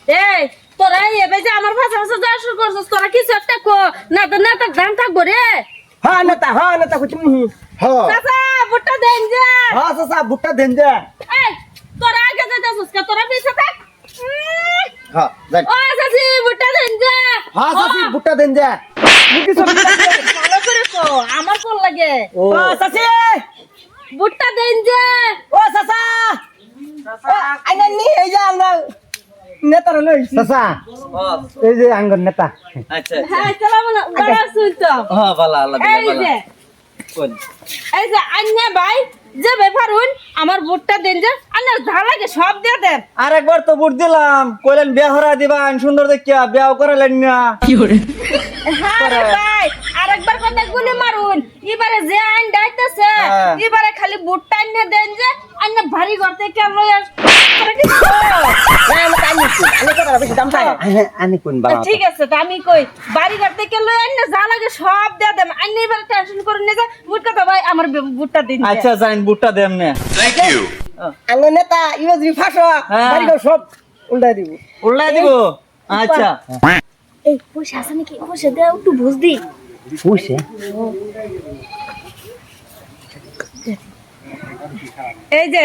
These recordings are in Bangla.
এই তোরা এবে যে আমার ভাষা ভাষা যা শুরু করছিস তোরা কিছু একটা কো না তো না তো গান থাকবো রে হ্যাঁ নেতা কুছ মুহি হ্যাঁ চাচা ভুট্টা দেন যে হ্যাঁ চাচা ভুট্টা দেন যে এই তোরা আগে যাইতাছিস কে তোরা পিছে থাক হ্যাঁ দেন ও চাচি ভুট্টা দেন যে হ্যাঁ চাচি ভুট্টা দেন যে মুকি সব ভালো করে কো আমার কোন লাগে ও চাচি ভুট্টা দেন যে ও চাচা আইনা নি এই যে আমরা নেতা লই চাচা এই যে আঙ্গর নেতা আচ্ছা হ্যাঁ চলো বলো বড় শুনতো হ্যাঁ ভালো আল্লাহ এই যে কোন এই যে আন্না ভাই যে ব্যাপারুন আমার ভুট্টা দেন যে আন্না যা লাগে সব দিয়ে দেন আরেকবার তো ভোট দিলাম কইলেন বিয়া হরা দিবান সুন্দর দেখিয়া বিয়াও করালেন না হ্যাঁ রে ভাই আরেকবার কথা গুলি মারুন এবারে যে আইন ডাইতেছে হ্যাঁ। এবারে খালি ভুট্টা আন্না দেন যে আন্না ভারী ঘর থেকে লই আস আনি কোন বাবা ঠিক আছে তো আমি কই বাড়ি ঘর থেকে লই আন্না যা লাগে সব দিয়ে দেন আন্না এবারে টেনশন করুন না যে ভুট্টা তো ভাই আমার ভুট্টা দিন আচ্ছা জান ভোটটা দেম না Thank you. আঙ্গর নেতা ইউজি ফাঁসো হ্যাঁ। বাড়ি সব উল্টাই দিব উল্লাই দিব আচ্ছা এই পয়সা আছে নাকি পয়সা দে একটু বুঝ দি বুঝছে এই যে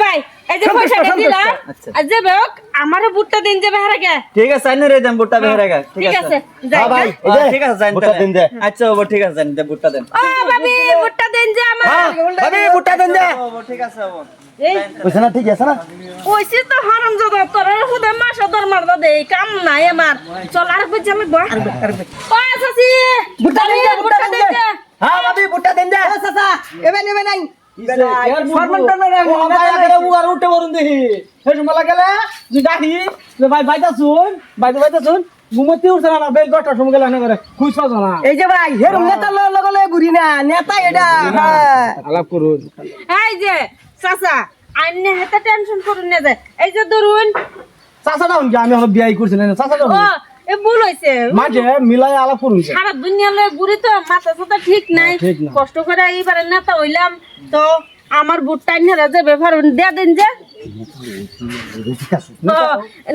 ভাই এই যে পয়সাটা দিলাম আচ্ছা। আর যে হোক আমারও ভুট্টা দিন যে বেহারা গে ঠিক আছে আইনে রে দেন ভোটটা বেহরেগা ঠিক আছে যাই হ্যাঁ ভাই হ্যাঁ। এই যে ঠিক আছে জান ভুট্টা দেন যে আচ্ছা ওবো ঠিক আছে জান দে ভোটটা দেন ও ভাবি ভুট্টা দিন যে আমার হ্যাঁ ভাবি ভুট্টা দেন যে ওবো ঠিক আছে ওবো এই বুঝছ না ঠিক আছে না ওইসি তো হারাম জাদা তোর খুদে মাসা দর মারদা দে কাম নাই আমার চল আর বুঝ আমি গো ও সাসি ভুট্টা দেন যে ভুট্টা দেন যে যে হ্যাঁ ভাবি ভুট্টা দেন যে চাচা এবে নেবে নাই ফরমান টানা রে মোবাইল করে উগার উঠে বরুন দেখি হে তোমালা গেলে যে ডাকি যে ভাই বাইতা শুন বাইতা শুন ঘুমতি উঠছ না বেল 10টার সময় গেলে না করে খুশ পাছ না এই যে ভাই হেরম নেতা লগলে ঘুরি না নেতা এটা হ্যাঁ আলাপ করুন এই যে চাচা আন্নে হাতে টেনশন করুন না যে এই যে ধরুন চাচা ডাউন কি আমি হলো বিয়াই করছি না চাচা ডাউন ও এ ভুল হইছে মাঝে মিলাই আলাপ করুন সারা দুনিয়া লয়ে ঘুরি তো মাথা সাথা ঠিক নাই ঠিক না। কষ্ট করে এইবারে নেতা হইলাম তো আমার ভুট্টা নিয়ে যে ব্যাপার দিয়ে দেন যে ও,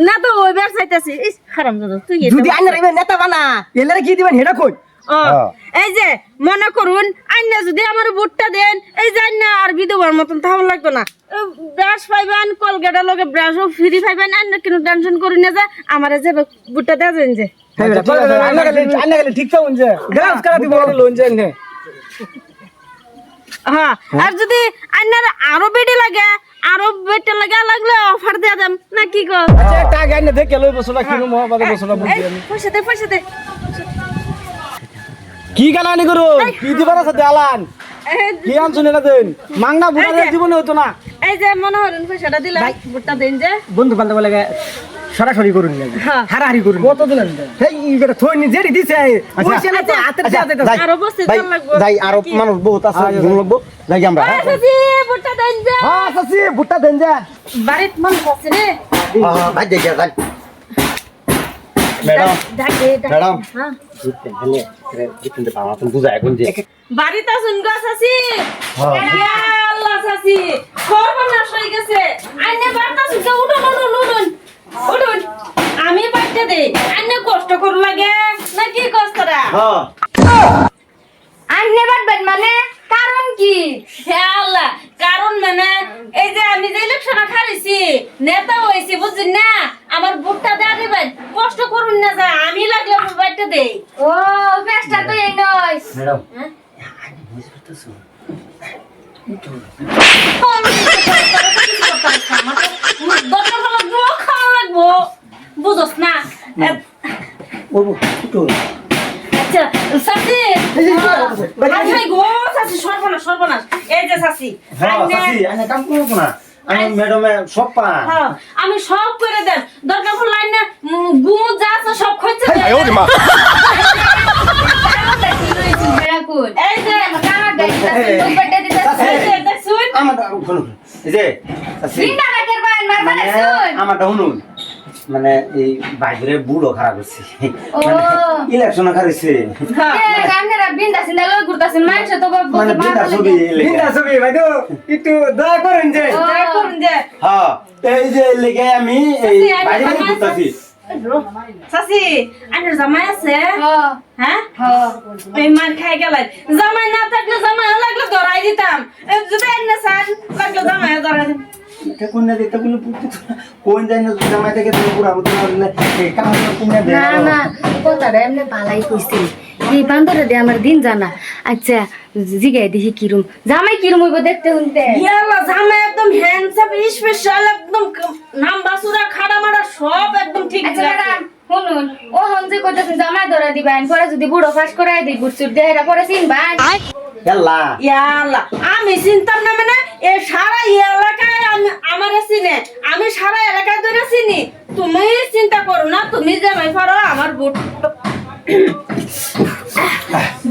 না তো ওই ব্যাগ চাইতেছি ইস হারাম দাদা তুই এটা যদি আইনার এবে নেতা বানা এলারে কি দিবেন হেডা কই ও, এই যে মনে করুন আইনা যদি আমার ভুট্টা দেন এই যে আইনা আর বিধবার মতন তাহলে লাগতো না ব্রাশ পাইবেন কলগেটের লগে ব্রাশও ফ্রি পাইবেন আইনা কিন্তু টেনশন করুন না যে আমার যে ভুট্টা দিয়ে দেন যে আইনা গেলে ঠিক থাকুন যে গ্লাস করা দিব লোন যে নে হ্যাঁ আর যদি আইনার আরো বেডি লাগে আরো বেটে লাগলে অফার দিয়ে দেন না কি গো একটা গাইনে দেখে লই বসলা কিনো মহাবাদে বসলা বুঝি এই, আমি পয়সা দে কি গালানি করো কি দিবার আছে দেলান কি আনছুন না দেন মাংনা বুড়াদের জীবনে হতো না এই যে মনে হলেন পয়সাটা দিলাম ভুট্টা দেন যে বন্ধু বান্ধব লাগে সরাসরি করুন না হ্যাঁ। হারাহারি করুন কত দিলেন এই ইগটা থই নি জেরি দিছে ওই ছেলে তো হাতে যাতে আরো বসতে ভাই চাল লাগবো ভাই আরো মানুষ বহুত আছে ঘুম লাগবো যাই আমরা এই চাচি, ভুট্টা দেন যে হ্যাঁ চাচি ভুট্টা দেন যা বাড়িত মানুষ আছে রে ভাই যাই যাই ম্যাডাম ডাক দে, ডাক দে। ম্যাডাম। হ্যাঁ। জিততে পাওয়া তুমি বুঝায় কোন যে বাড়িতে আসুন গো চাচি হ্যাঁ। ইয়া আল্লাহ চাচি সর্বনাশ হয়ে গেছে আইনে বাড়িতে আসুন গো, উঠুন আমি বাড়িতে দেই আইনে কষ্ট করু লাগে না কি কষ্টটা হ্যাঁ আইনে বাড়বেন মানে কারণ কি হে আল্লাহ কারণ মানে এই যে আমি যে ইলেকশনে খারিছি নেতা হইছি বুঝছেন না আমার ভোটটা দেয়া দিবেন কষ্ট করুন না যা আমি লাগলে বাড়িতে দেই ও বেশটা তো এই নয় ম্যাডাম বুঝোস না ওবো একটু আচ্ছা সাসি আচ্ছা গো সাসি সর্বনাশ এই যে সাসি হ্যাঁ চাচি আমি কাম করব না আমি ম্যাডামে সব পা হ্যাঁ আমি সব করে দেন দরকার পড়লে লাইনে গুমু যা আছে সব খইছে Ay, oye, ma. এই যে দেখছুন আমারটা শুনুন এই যে চাচি মানে আমারটা শুনুন মানে এই বাইরে বুড়ো খারাপ হচ্ছে মানে ইলেকশন খারাইছে বিন্দা সিন্দা লই ঘুরতাছেন মানুষ তো মানে বিনা ছবি বিন্দা ছবি ভাই তো একটু দয়া করেন যে দয়া করুন যে হ্যাঁ এই যে লেগে আমি এই বাইরে বাইরে ঘুরতাছি সাসি আনের জামাই আছে হ্যাঁ এই মার খাই গেলেন জামাই না থাকলে জামাই লাগলে ধরাই দিতাম যদি এনে সান লাগলে জামাই ধরাই দিতাম এটা কোন না দেখতে কোন কোন জানি না জামাই থেকে তুমি পুরা মত না এই কাম কোন না দে না না কথাটা এমনি ভালাই কইছি এই বান্দরে দিয়ে আমার দিন জানা আচ্ছা জিগাই দেখি কিরম জামাই কিরম হইব দেখতে শুনতে ইয়ালা জামাই একদম হ্যান্ডসাম স্পেশাল একদম নাম বাসুরা খাড়া মারা সব একদম ঠিক আচ্ছা ম্যাডাম শুনুন ও হনজে কইতাছেন জামাই ধরা দিবেন পরে যদি বুড়ো ফাঁস করাই দিই বুটসুট দেহেরা পরে চিনবাই ইয়াল্লা ইয়ালা আমি চিন্তাম না মানে এই সারা এলাকায় আমার চিনে আমি সারা এলাকায় ধরে চিনি তুমি চিন্তা করো না তুমি জামাই পারো আমার বুট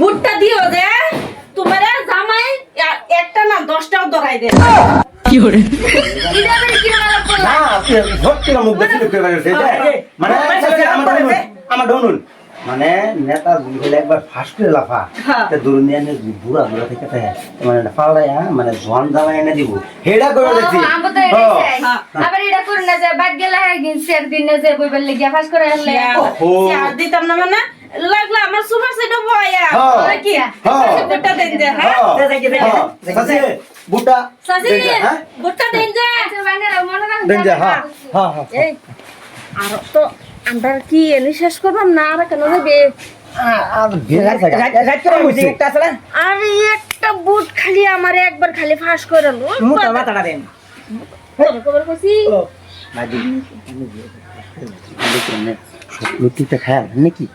বুটটা দিও যে তোমার জামাই একটা না 10টাও ধরাই দে এটা আবার কিরম আলাপ করলা না ভক্তি মুখ দেখতে দেখতে পারে মানে আমার ডনুন মানে নেতা দুইলে একবার ফাঁস করে লাফা তে দুনিয়া নে বুড়া বুড়া থেকে তে মানে ফালড়ায়া মানে জোয়ান জামাই এনে দিব হেডা করে দেখছি আমবো তো এটা চাই আবার এটা করুন না যে বাদ গেলা একদিন সের দিনে যে বইবার লাগিয়া ফাঁস করে আনলে আর দিতাম না মানে লাগলা আমার সুপার সেট বয়া কি বুটটা দেন যে হ্যাঁ সাসি বুটা সাসি বুটটা দেন যে আচ্ছা বানেরা মনে রাখবেন দেন যা হ্যাঁ হ্যাঁ এই আর তো আমরা কি এনে শেষ করবাম না আর কেন যাবে রাইট করে হইছে একটা আছে না আরে একটা বুট খালি আমার একবার খালি ফাঁস করে লো মোটা মাথাটা দেন খবর কইছি লুটিটা খায় নাকি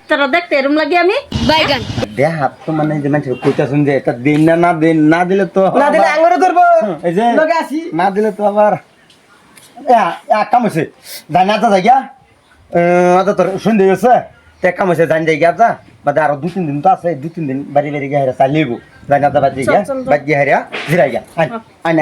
তোরা দেখতে এরম লাগে আমি বাইগান দেহ হাত তো মানে যে মানুষ কইতাছেন যে এটা দিন না দিলে তো না দিলে আঙ্গুরে ধরবো এই যে লগে আসি না দিলে তো আবার কাম হয়েছে জানাতে যাই গিয়া তোর সন্ধে গেছে তে কাম হয়েছে জান যাই গিয়া যা বাদে আরো 2-3 দিন তো আছে 2-3 দিন বাড়ি বাড়ি গিয়ে চালিয়ে জানাতে বাদ গিয়া বাদ গিয়ে হারিয়া জিরাই গিয়া আইন